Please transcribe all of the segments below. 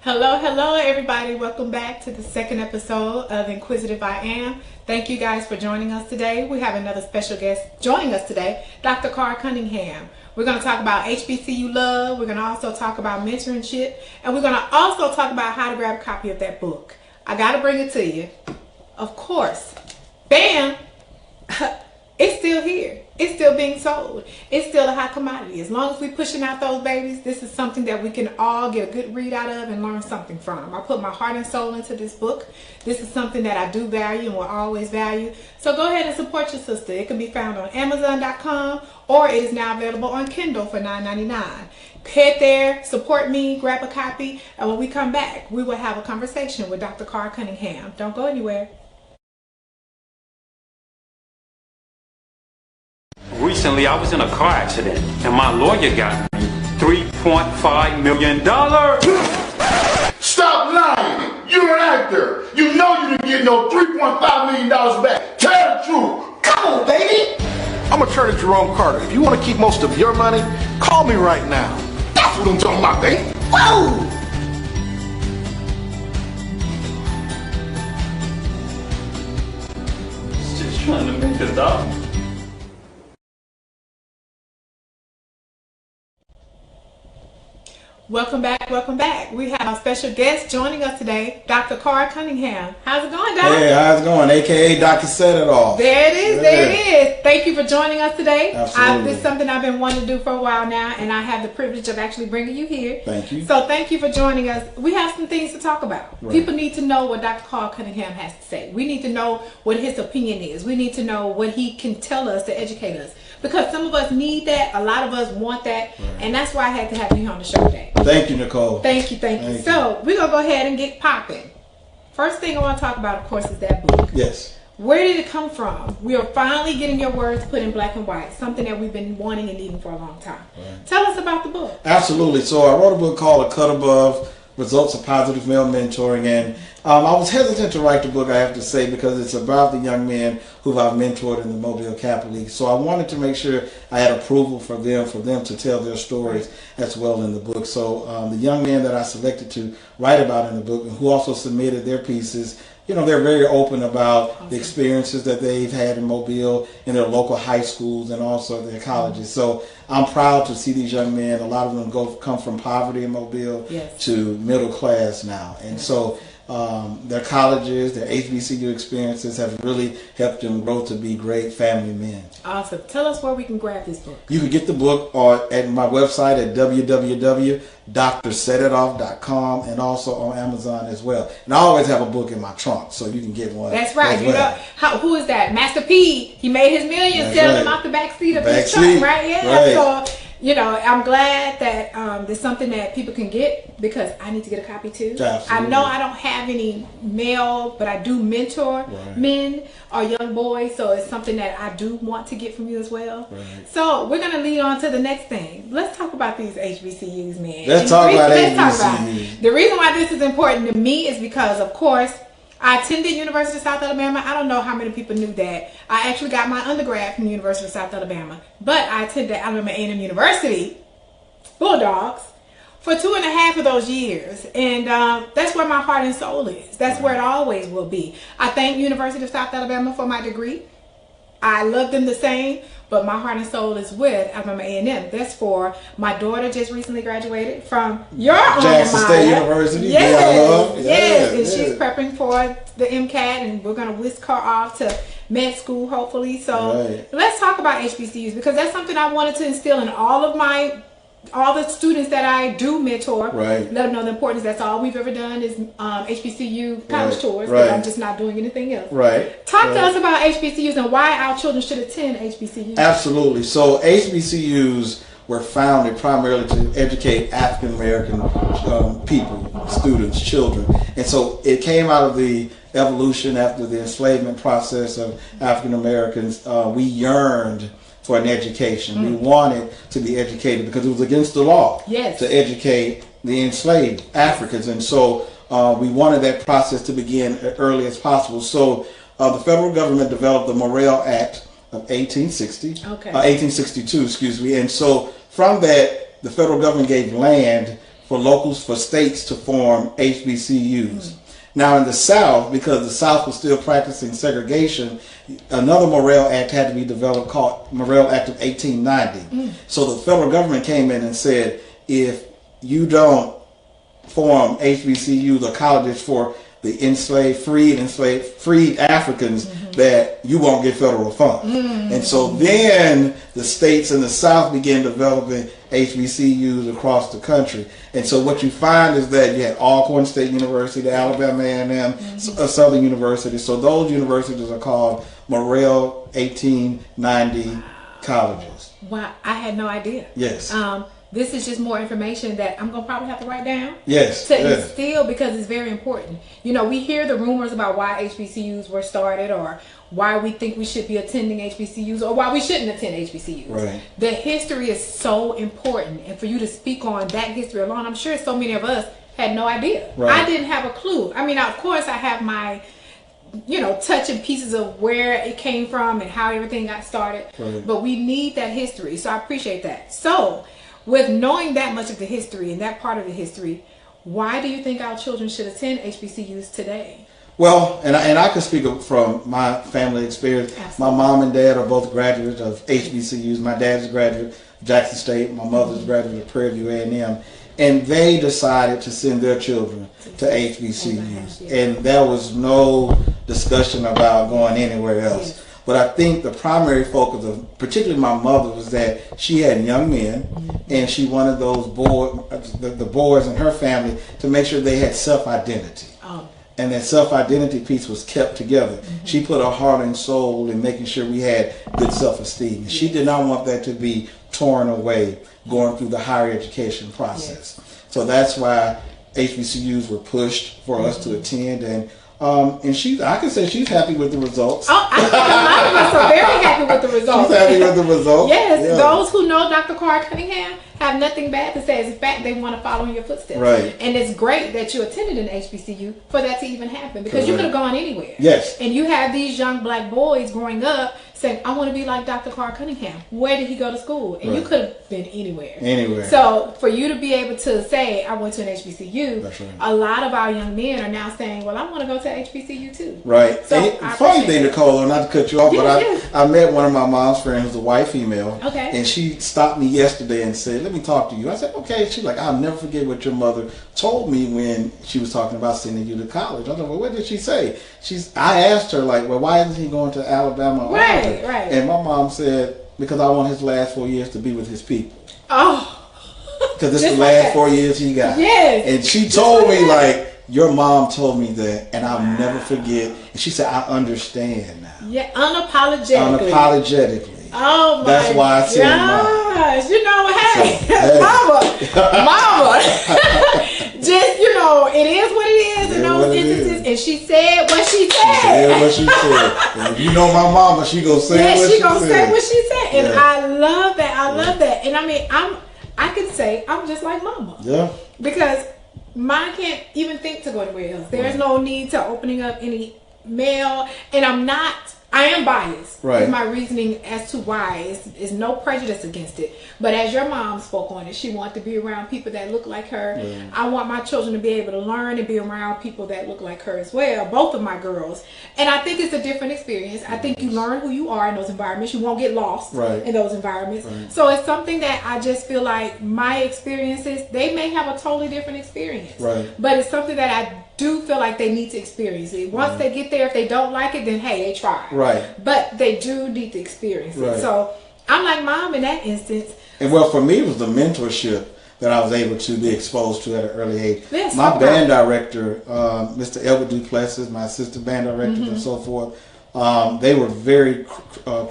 Hello everybody. Welcome back to the second episode of Inquisitive I Am. Thank you guys for joining us today. We have another special guest joining us today, Dr. Cunningham. We're going to talk about HBCU love. We're going to also talk about mentorship. And we're going to also talk about how to grab a copy of that book. I got to bring it to you. Of course. Bam! It's still here. It's still being sold. It's still a hot commodity. As long as we're pushing out those babies, this is something that we can all get a good read out of and learn something from. I put my heart and soul into this book. This is something that I do value and will always value. So go ahead and support your sister. It can be found on Amazon.com or it is now available on Kindle for $9.99. Head there, support me, grab a copy, and when we come back, we will have a conversation with Dr. Cunningham. Don't go anywhere. Recently, I was in a car accident, and my lawyer got me $3.5 million. Stop lying! You're an actor! You know you didn't get no $3.5 million back! Tell the truth! Come on, baby! I'm Attorney Jerome Carter. If you want to keep most of your money, call me right now. That's what I'm talking about, baby! Whoa! Just trying to make a dollar. Welcome back, welcome back. We have a special guest joining us today, Dr. Cunningham. How's it going, Doc? Hey, how's it going? AKA Dr. Set It Off. There it is, there it is. Thank you for joining us today. Absolutely. This is something I've been wanting to do for a while now, and I have the privilege of actually bringing you here. Thank you. So thank you for joining us. We have some things to talk about. Right. People need to know what Dr. Cunningham has to say. We need to know what his opinion is. We need to know what he can tell us to educate us. Because some of us need that, a lot of us want that, and that's why I had to have you on the show today. Thank you, Nicole. Thank you. So we're going to go ahead and get popping. First thing I want to talk about, of course, is that book. Yes. Where did it come from? We are finally getting your words put in black and white, something that we've been wanting and needing for a long time. Right. Tell us about the book. Absolutely. So I wrote a book called A Cut Above, Results of Positive Male Mentoring, and I was hesitant to write the book, I have to say, because it's about the young men who I've mentored in the Mobile Capital League. So I wanted to make sure I had approval for them to tell their stories as well in the book. So the young men that I selected to write about in the book, and who also submitted their pieces, you know, they're very open about the experiences that they've had in Mobile, in their local high schools, and also their colleges. So I'm proud to see these young men. A lot of them come from poverty in Mobile to middle class now. And so their colleges, their HBCU experiences have really helped them grow to be great family men. Awesome. Tell us where we can grab this book. You can get the book at my website at www.drsetitoff.com and also on Amazon as well. And I always have a book in my trunk, so you can get one. That's right. You know, who is that? Master P. He made his millions selling them off the back seat of his truck, right? Yeah. Right. So, you know, I'm glad that there's something that people can get, because I need to get a copy too. Absolutely. I know I don't have any male, but I do mentor men or young boys, so it's something that I do want to get from you as well. Right. So we're going to lead on to the next thing. Let's talk about these HBCUs, man. Let's talk about HBCUs. The reason why this is important to me is because, of course, I attended University of South Alabama. I don't know how many people knew that. I actually got my undergrad from the University of South Alabama. But I attended Alabama A&M University, Bulldogs, for 2.5 of those years. And that's where my heart and soul is. That's where it always will be. I thank University of South Alabama for my degree. I love them the same, but my heart and soul is with Alabama A&M. That's for my daughter just recently graduated from your Jackson State University. Yes, and she's prepping for the MCAT, and we're going to whisk her off to med school, hopefully. So let's talk about HBCUs, because that's something I wanted to instill in all the students that I do mentor. Let them know the importance. That's all we've ever done is HBCU college tours. But I'm just not doing anything else. Talk to us about HBCUs and why our children should attend HBCUs. Absolutely. So HBCUs were founded primarily to educate African American people, students, children. And so it came out of the evolution after the enslavement process of African Americans. We yearned for an education. We wanted to be educated because it was against the law to educate the enslaved Africans. And so we wanted that process to begin as early as possible. So the federal government developed the Morrill Act of 1862, excuse me. And so from that, the federal government gave land for states to form HBCUs. Now in the South, because the South was still practicing segregation, another Morrill Act had to be developed called Morrill Act of 1890. So the federal government came in and said, if you don't form HBCUs or colleges for the freed Africans, that you won't get federal funds. And so then the states in the South began developing HBCUs across the country. And so what you find is that you had Alcorn State University, the Alabama A&M, Southern University. So those universities are called Morrill 1890 colleges. Wow, I had no idea. Yes. This is just more information that I'm going to probably have to write down. Yes. To instill, because it's very important. You know, we hear the rumors about why HBCUs were started, or why we think we should be attending HBCUs, or why we shouldn't attend HBCUs. Right. The history is so important. And for you to speak on that history alone, I'm sure so many of us had no idea. Right. I didn't have a clue. I mean, of course, I have my, touching pieces of where it came from and how everything got started. Right. But we need that history. So I appreciate that. So, with knowing that much of the history and that part of the history, why do you think our children should attend HBCUs today? Well, and I can speak from my family experience. Absolutely. My mom and dad are both graduates of HBCUs. My dad's a graduate of Jackson State. My mother's a graduate of Prairie View A&M. And they decided to send their children to HBCUs. And there was no discussion about going anywhere else. Yes. But I think the primary focus of, particularly my mother, was that she had young men, and she wanted those the boys in her family to make sure they had self-identity. And that self-identity piece was kept together. She put her heart and soul in making sure we had good self-esteem. She did not want that to be torn away going through the higher education process. So that's why HBCUs were pushed for us to attend, and I can say she's happy with the results. Oh, a lot of us are very happy with the results. She's happy with the results. Yes, yeah. Those who know Dr. Cunningham have nothing bad to say. In fact, they want to follow in your footsteps. Right. And it's great that you attended an HBCU for that to even happen, because you could have gone anywhere. Yes. And you have these young black boys growing up saying, I want to be like Dr. Cunningham. Where did he go to school? And you could have been anywhere. Anywhere. So for you to be able to say, I went to an HBCU, that's right. A lot of our young men are now saying, well, I want to go to HBCU too. Right. So funny thing, Nicole, not to cut you off, yes, but I met one of my mom's friends who's a white female. Okay. And she stopped me yesterday and said, let me talk to you. I said, okay. She's like, I'll never forget what your mother told me when she was talking about sending you to college. I said, well, what did she say? I asked her, like, well, why isn't he going to Alabama? Right. And my mom said, because I want his last 4 years to be with his people. Oh. Because it's the last 4 years he got. Yes. And she told me, like, your mom told me that, and I'll never forget. And she said, I understand now. Yeah, unapologetically. Unapologetically. Oh my That's why I said gosh. You know, hey, hey. mama. Just, it is what it is in those instances. And she said what she said. She said what she said. And if you know my mama, she gonna say what she said. Yeah, she gonna say what she said. And I love that. I love that. And I mean, I can say I'm just like mama. Yeah. Because mine can't even think to go anywhere else. There's no need to opening up any mail. And I am biased in my reasoning as to why. It's no prejudice against it. But as your mom spoke on it, she wanted to be around people that look like her. Yeah. I want my children to be able to learn and be around people that look like her as well. Both of my girls. And I think it's a different experience. I think you learn who you are in those environments. You won't get lost in those environments. Right. So it's something that I just feel like my experiences, they may have a totally different experience. Right. But it's something that I do feel like they need to experience it. Once they get there, if they don't like it, then hey, they tried. Right. But they do need to experience it. So I'm like mom in that instance. And well, for me, it was the mentorship that I was able to be exposed to at an early age. Yes, my band director, Mr. Elbert Duplessis, my assistant band director, and so forth, they were very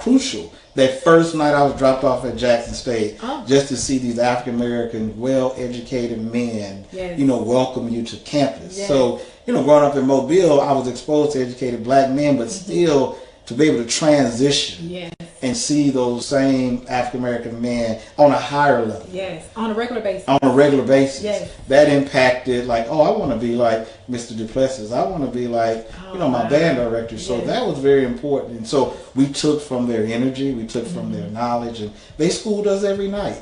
crucial. That first night I was dropped off at Jackson State, just to see these African American, well-educated men, welcome you to campus. Yes. So, growing up in Mobile, I was exposed to educated black men, but still to be able to transition and see those same African American men on a higher level. Yes, on a regular basis. On a regular basis. Yes. That impacted, like, I want to be like Mr. Duplessis. I want to be like, my band director. So that was very important. And so we took from their energy, we took from their knowledge, and they schooled us every night.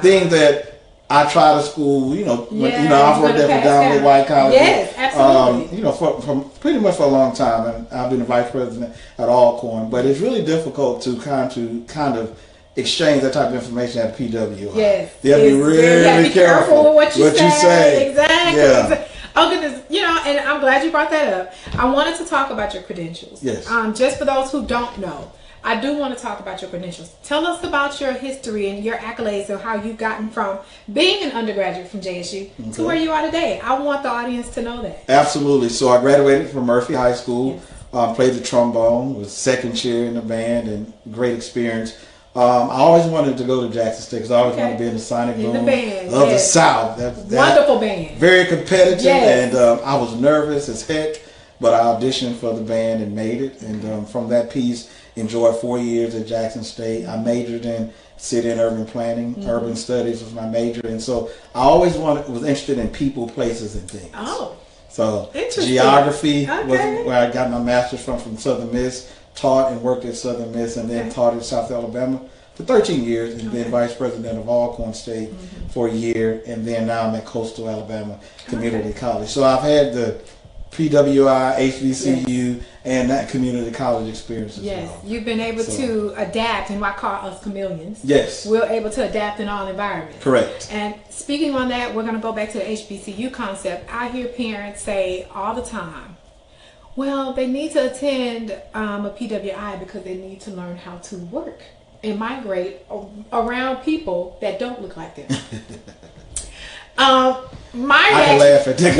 Things that I tried a school, Yeah, I've worked at predominantly white colleges. Yes, absolutely. For pretty much for a long time, and I've been the vice president at Alcorn. But it's really difficult to kind of exchange that type of information at PWI. Yes, you have to be really careful with what you say. Exactly. Yeah. Oh goodness, and I'm glad you brought that up. I wanted to talk about your credentials. Yes. Just for those who don't know, I do want to talk about your credentials. Tell us about your history and your accolades of how you've gotten from being an undergraduate from JSU to where you are today. I want the audience to know that. Absolutely. So I graduated from Murphy High School, played the trombone, was second chair in the band, and great experience. I always wanted to go to Jackson State because I always wanted to be in the sonic boom of the South. Wonderful band. Very competitive, and I was nervous as heck, but I auditioned for the band and made it. And from that piece, enjoyed 4 years at Jackson State. I majored in city and urban planning. Urban studies was my major, and so I always was interested in people, places, and things. Oh, so interesting. Geography was where I got my master's from Southern Miss. Taught and worked at Southern Miss, and then taught at South Alabama for 13 years, and then vice president of Alcorn State for a year, and then now I'm at Coastal Alabama Community College. So I've had the PWI, HBCU, and that community college experience as well. You've been able to adapt, and I call us chameleons. Yes. We're able to adapt in all environments. Correct. And speaking on that, we're going to go back to the HBCU concept. I hear parents say all the time, well, they need to attend a PWI because they need to learn how to work and migrate around people that don't look like them. I can laugh at that.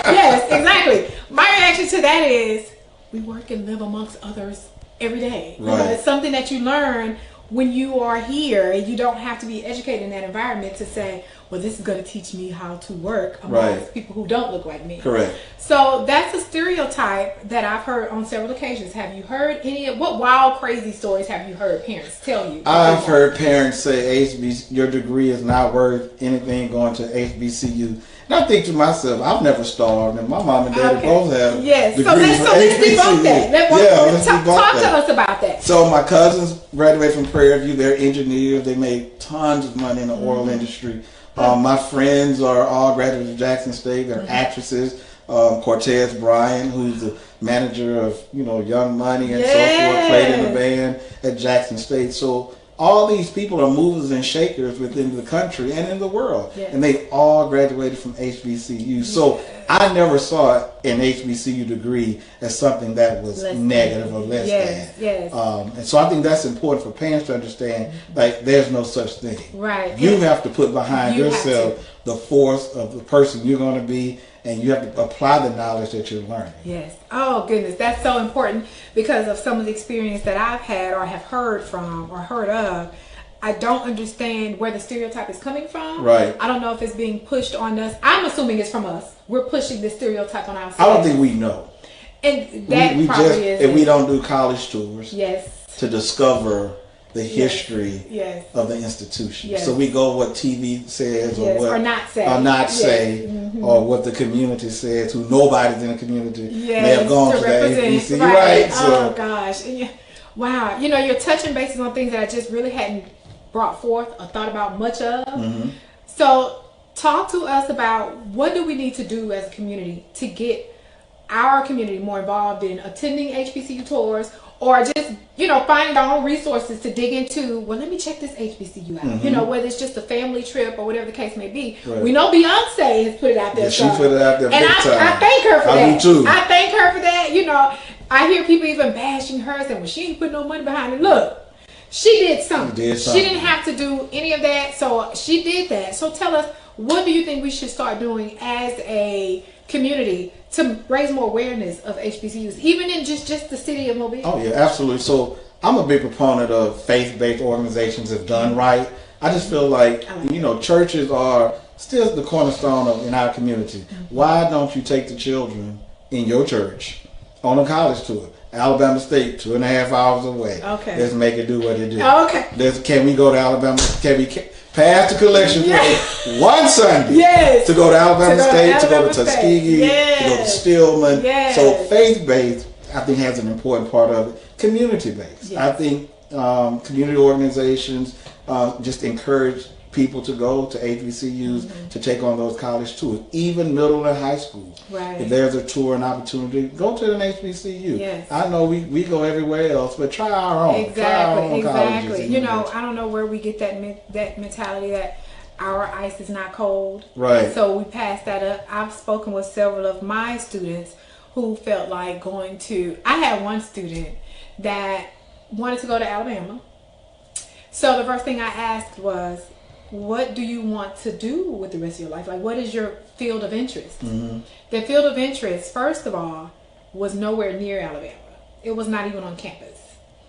Yes, exactly. My reaction to that is, we work and live amongst others every day. Right. It's something that you learn when you are here, and you don't have to be educated in that environment to say, well, this is going to teach me how to work amongst people who don't look like me. Correct. So that's a stereotype that I've heard on several occasions. Have you heard what wild, crazy stories have you heard parents tell you? I've heard parents say, your degree is not worth anything going to HBCU. And I think to myself, I've never starved, and my mom and dad both have degrees so let's debunk that. Talk to us about that. So my cousins graduated from Prairie View. They're engineers. They made tons of money in the oil industry. My friends are all graduates of Jackson State. They're actresses. Cortez Bryant, who's the manager of Young Money and so forth, played in the band at Jackson State. So all these people are movers and shakers within the country and in the world, and they all graduated from HBCU. So I never saw an HBCU degree as something that was negative or less than. And so I think that's important for parents to understand. Like, there's no such thing. Right. You have to put behind yourself the force of the person you're going to be, and you have to apply the knowledge that you're learning. Yes. Oh, goodness. That's so important because of some of the experience that I've had or have heard from or heard of. I don't understand where the stereotype is coming from. Right. I don't know if it's being pushed on us. I'm assuming it's from us. We're pushing this stereotype on ourselves. I don't think we know. And that we probably is. If we don't do college tours to discover the history of the institution. So we go what TV says or not say, or what the community says, who nobody's in the community may have gone to the HBCU. Right. Oh, gosh. Wow. You're touching bases on things that I just really hadn't brought forth or thought about much of. So talk to us about what do we need to do as a community to get our community more involved in attending HBCU tours, or just, finding our own resources to dig into, well, let me check this HBCU out. Whether it's just a family trip or whatever the case may be. Right. We know Beyonce has put it out there. Yeah, she put it out there and big time. I thank her for that. I do too. I thank her for that. I hear people even bashing her, saying, well, she ain't put no money behind it. Look, she did something. She didn't have to do any of that, so she did that. So tell us, what do you think we should start doing as a community to raise more awareness of HBCUs, even in just the city of Mobile? Oh, yeah, absolutely. So I'm a big proponent of faith-based organizations if done right. I just feel like, churches are still the cornerstone in our community. Why don't you take the children in your church on a college tour? Alabama State, 2.5 hours away. Okay. Let's make it do what it do. Okay. Can we go to Alabama? Can we pass the collection plate one Sunday to go to Alabama State, to go to Tuskegee, to go to Stillman? So faith-based, I think, has an important part of it. Community-based. I think community organizations just encourage people to go to HBCUs to take on those college tours, even middle and high school. Right. If there's a tour and opportunity, go to an HBCU. Yes. I know we go everywhere else, but try our own. Exactly. Try our own Exactly. colleges. You know, I don't know where we get that mentality that our ice is not cold. Right. So we pass that up. I've spoken with several of my students who felt like going to. I had one student that wanted to go to Alabama. So the first thing I asked was, what do you want to do with the rest of your life? Like, what is your field of interest? The field of interest, first of all, was nowhere near Alabama. It was not even on campus.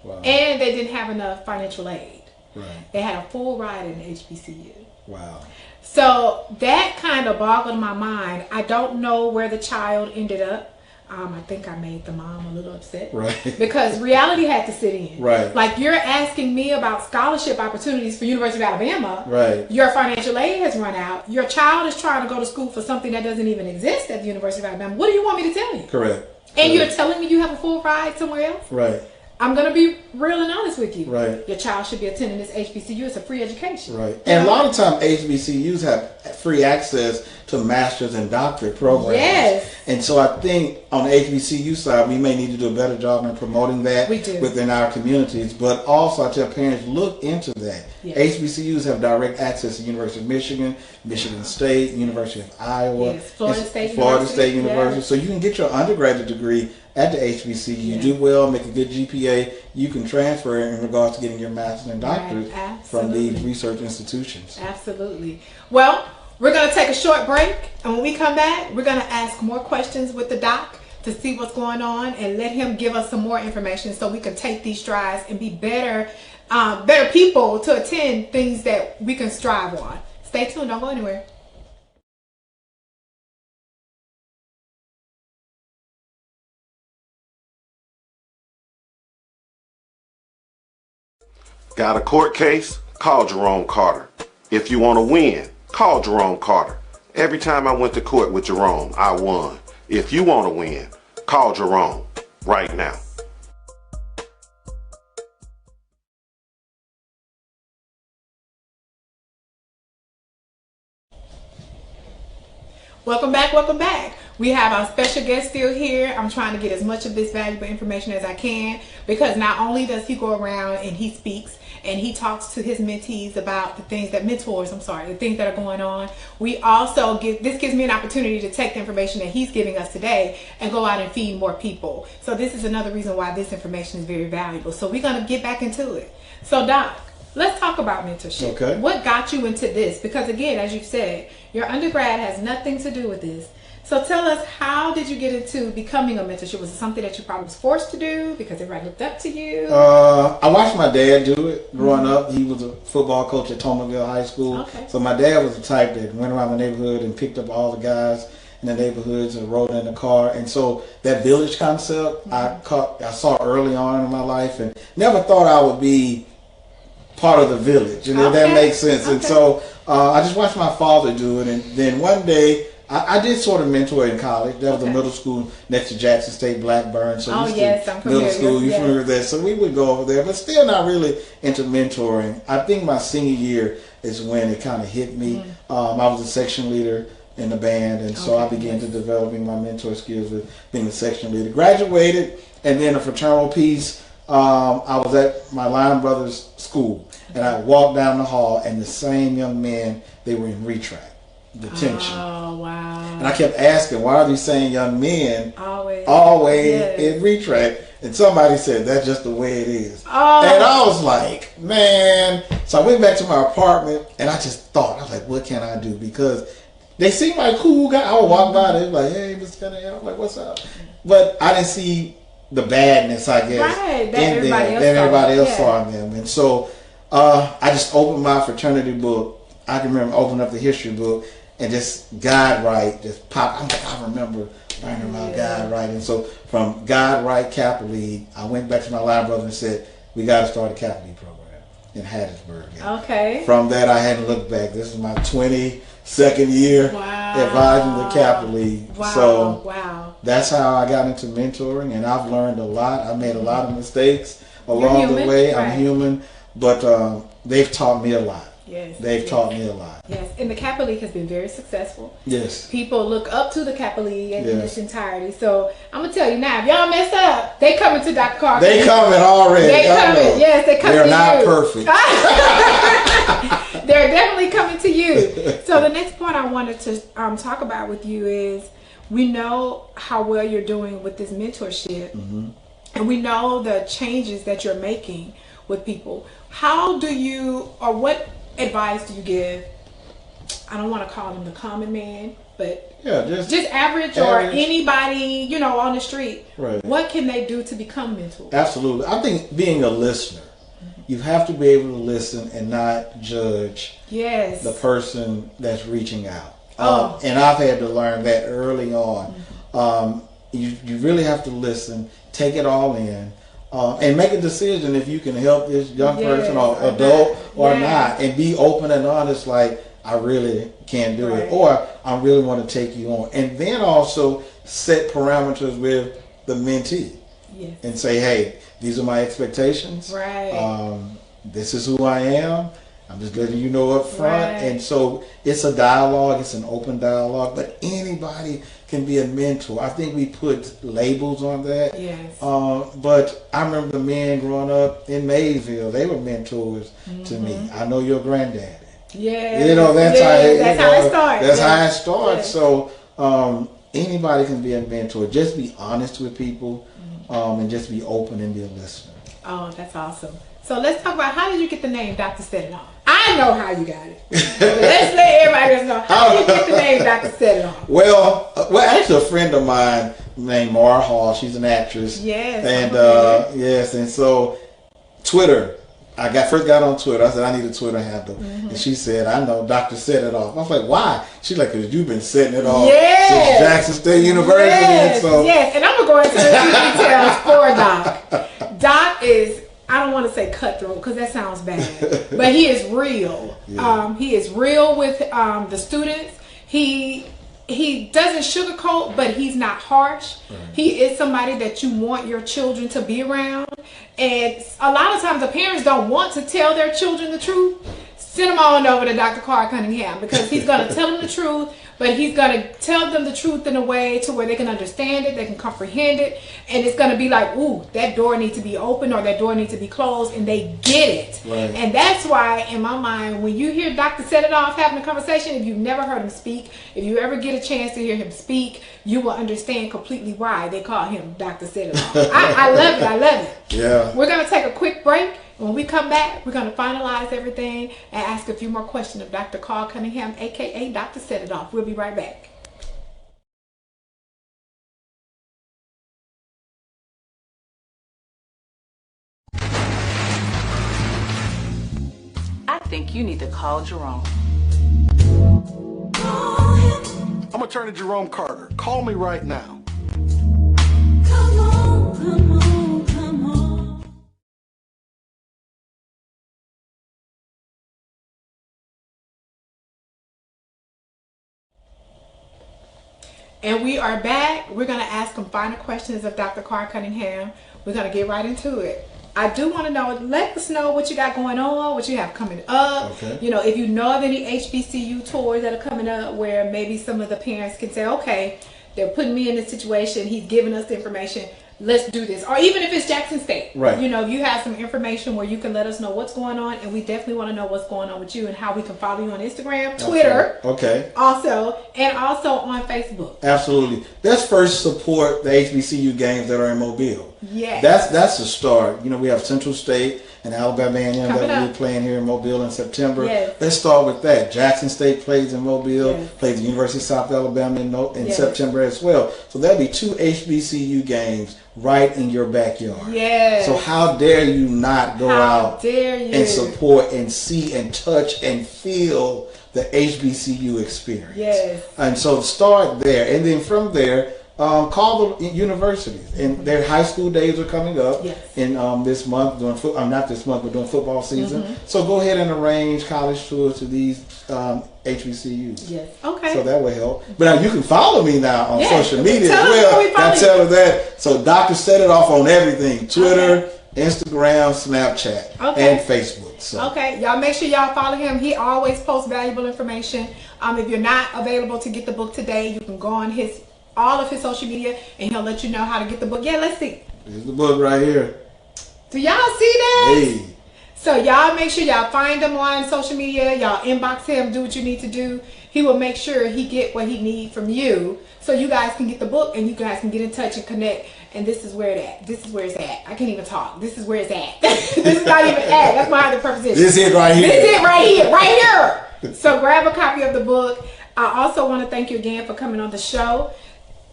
Wow. And they didn't have enough financial aid. Right. They had a full ride in HBCU. Wow. So that kind of boggled my mind. I don't know where the child ended up. I think I made the mom a little upset. Right. Because reality had to sit in. Right. Like, you're asking me about scholarship opportunities for University of Alabama. Right. Your financial aid has run out. Your child is trying to go to school for something that doesn't even exist at the University of Alabama. What do you want me to tell you? Correct. And you're telling me you have a full ride somewhere else? Right. I'm going to be real and honest with you. Right. Your child should be attending this HBCU. It's a free education. Right. And a lot of times HBCUs have free access to master's and doctorate programs. Yes. And so I think on the HBCU side, we may need to do a better job in promoting that We do. within our communities. But also I tell parents, look into that. Yes. HBCUs have direct access to University of Michigan, Michigan State, University of Iowa, Yes. Florida State University. Yes. So you can get your undergraduate degree at the HBCU. You do well, make a good GPA, you can transfer in regards to getting your master's and doctorate from these research institutions. Absolutely. Well, we're going to take a short break, and when we come back, we're going to ask more questions with the doc to see what's going on and let him give us some more information so we can take these strides and be better people to attend things that we can strive on. Stay tuned. Don't go anywhere. Got a court case? Call Jerome Carter. If you want to win, call Jerome Carter. Every time I went to court with Jerome, I won. If you want to win, call Jerome right now. Welcome back, welcome back. We have our special guest still here. I'm trying to get as much of this valuable information as I can, because not only does he go around and he speaks and he talks to his mentees about the things that the things that are going on. We also this gives me an opportunity to take the information that he's giving us today and go out and feed more people. So this is another reason why this information is very valuable. So we're going to get back into it. So Doc, let's talk about mentorship. Okay. What got you into this? Because again, as you said, your undergrad has nothing to do with this. So tell us, how did you get into becoming a mentorship? Was it something that you probably was forced to do because everybody looked up to you? I watched my dad do it growing up. He was a football coach at Tomerville High School. Okay. So my dad was the type that went around the neighborhood and picked up all the guys in the neighborhoods and rode in the car. And so that village concept I saw early on in my life, and never thought I would be part of the village. And that makes sense. And so I just watched my father do it. And then one day, I did sort of mentor in college. That was a middle school next to Jackson State, Blackburn. So I'm familiar. Middle school, you're familiar with that. So we would go over there, but still not really into mentoring. I think my senior year is when it kind of hit me. I was a section leader in the band, and so I began to developing my mentor skills with being a section leader. Graduated, and then a fraternal piece. I was at my line brother's school, and I walked down the hall, and the same young men, they were in retract. Detention. Oh, wow. And I kept asking, why are these same young men always yes. in retract? And somebody said, that's just the way it is. Oh. And I was like, man. So I went back to my apartment, and I just thought, I was like, what can I do? Because they seemed like cool guys. I would walk by, they were like, hey, Mr. Cunningham. I'm like, what's up? But I didn't see the badness, I guess, that in them that everybody else saw in them. And so I just opened my fraternity book. I can remember opening up the history book, and just God Right just popped. I'm like, I remember learning about God Right. And so from God Right Kappa League, I went back to my line brother and said, we got to start a Kappa League program in Hattiesburg. And okay. From that, I hadn't looked back. This is my 22nd year advising the Kappa League. Wow. So that's how I got into mentoring, and I've learned a lot. I made a lot of mistakes along the way. Right. I'm human, but they've taught me a lot. Yes. They've taught me a lot. Yes, and the Kappa League has been very successful. Yes. People look up to the Kappa League in its entirety. So I'm gonna tell you now, if y'all mess up, they coming to Dr. Carr. They coming already. They coming. Yes, they coming. They're not perfect. They're definitely coming to you. So the next point I wanted to talk about with you is, we know how well you're doing with this mentorship, and we know the changes that you're making with people. How do you, or what advice do you give? I don't want to call him the common man, but just average or anybody, you know, on the street. Right. What can they do to become mentors? Absolutely. I think being a listener, you have to be able to listen and not judge the person that's reaching out. And I've had to learn that early on. You really have to listen, take it all in, and make a decision if you can help this young person or adult or not, and be open and honest, like, I really can't do it, or I really want to take you on. And then also set parameters with the mentee and say, hey, these are my expectations. This is who I am. I'm just letting you know up front. And so it's a dialogue, it's an open dialogue, but anybody can be a mentor. I think we put labels on that. But I remember the men growing up in Maysville, they were mentors to me. I know your granddaddy. You know, that's how it started. That's how it started. So anybody can be a mentor. Just be honest with people, and just be open and be a listener. Oh, that's awesome. So let's talk about, how did you get the name Dr. Set It Off? I know how you got it. Let's let everybody else know. How did you get the name Dr. Set It Off? Well, actually a friend of mine named Mara Hall, she's an actress. And so Twitter, I first got on Twitter. I said, I need a Twitter handle. And she said, I know, Dr. Set It Off. I was like, why? She's like, because you've been setting it off since Jackson State University. And I'm going to go into the details for Doc. Doc is, I don't want to say cutthroat because that sounds bad, but he is real. He is real with the students. He doesn't sugarcoat, but he's not harsh. He is somebody that you want your children to be around. And a lot of times the parents don't want to tell their children the truth. Send them on over to Dr. Carr Cunningham, because he's going to tell them the truth, but he's going to tell them the truth in a way to where they can understand it, they can comprehend it, and it's going to be like, ooh, that door needs to be open or that door needs to be closed, and they get it. And that's why, in my mind, when you hear Dr. Set It Off having a conversation, if you've never heard him speak, if you ever get a chance to hear him speak, you will understand completely why they call him Dr. Set It Off. I love it. I love it. We're going to take a quick break. When we come back, we're going to finalize everything and ask a few more questions of Dr. Carr Cunningham, a.k.a. Dr. Set It Off. We'll be right back. I think you need to call Jerome. I'm Attorney Jerome Carter. Call me right now. Come on, come on, come on. And we are back. We're going to ask some final questions of Dr. Carr Cunningham. We're going to get right into it. I do want to know, let us know what you got going on, what you have coming up. You know, if you know of any HBCU tours that are coming up where maybe some of the parents can say, okay, they're putting me in this situation, he's giving us the information, let's do this. Or even if it's Jackson State, you know, if you have some information where you can let us know what's going on, and we definitely want to know what's going on with you and how we can follow you on Instagram, Twitter, also, and also on Facebook. Absolutely. Let's first support the HBCU games that are in Mobile. That's the start. You know, we have Central State and Alabama A&M that we're playing here in Mobile in September. Let's start with that. Jackson State plays in Mobile, plays the University of South Alabama in September as well. So there'll be 2 HBCU games right in your backyard. So how dare you not go out and support and see and touch and feel the HBCU experience. And so start there, and then from there, call the universities, and their high school days are coming up in this month, during not this month, but during football season. So go ahead and arrange college tours to these HBCUs. So that will help. But now you can follow me now on social media as well. I tell her that. So Dr. Set It Off on everything: Twitter, Instagram, Snapchat, Okay. and Facebook. So. Okay, y'all make sure y'all follow him. He always posts valuable information. If you're not available to get the book today, you can go on all of his social media and he'll let you know how to get the book. Yeah, let's see. Here's the book right here. Do y'all see that? Hey. So y'all make sure y'all find him on social media. Y'all inbox him. Do what you need to do. He will make sure he get what he need from you, so you guys can get the book and you guys can get in touch and connect. And this is where it at. This is where it's at. I can't even talk. This is where it's at. This is not even at. That's my other preposition. This is it right here. This is it right here. Right here. So grab a copy of the book. I also want to thank you again for coming on the show.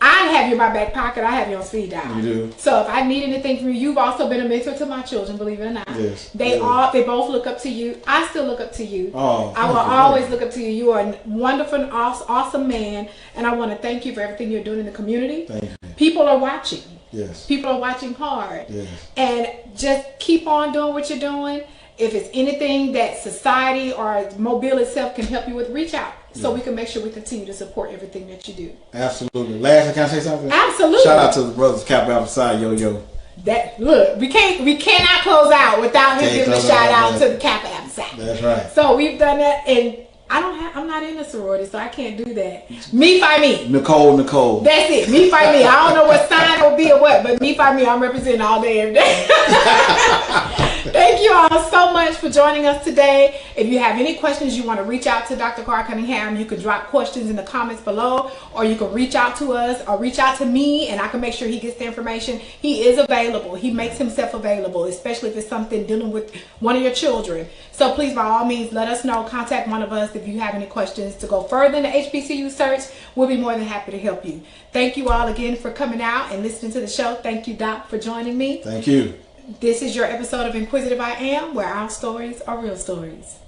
I have you in my back pocket. I have you on speed dial. You do. So if I need anything from you, you've also been a mentor to my children, believe it or not. Yes. They both look up to you. I still look up to you. Oh, I will always look up to you. You are a wonderful and awesome man, and I want to thank you for everything you're doing in the community. Thank you. People are watching. Yes. People are watching hard. Yes. And just keep on doing what you're doing. If it's anything that society or Mobile itself can help you with, reach out so we can make sure we continue to support everything that you do. Absolutely. Lastly, can I say something? Absolutely. Shout out to the brothers Cap outside, yo. That look, we cannot close out without him giving a shout out to the Kappa outside. That's right. So we've done that, and I'm not in a sorority, so I can't do that. Me fight me. Nicole. That's it. Me fight me. I don't know what sign it will be or what, but me fight me. I'm representing all day, every day. Thank you all so much for joining us today. If you have any questions, you want to reach out to Dr. Carr Cunningham, you can drop questions in the comments below, or you can reach out to us or reach out to me, and I can make sure he gets the information. He is available. He makes himself available, especially if it's something dealing with one of your children. So please, by all means, let us know. Contact one of us if you have any questions to go further in the HBCU search. We'll be more than happy to help you. Thank you all again for coming out and listening to the show. Thank you, Doc, for joining me. Thank you. This is your episode of Inquisitive I Am, where our stories are real stories.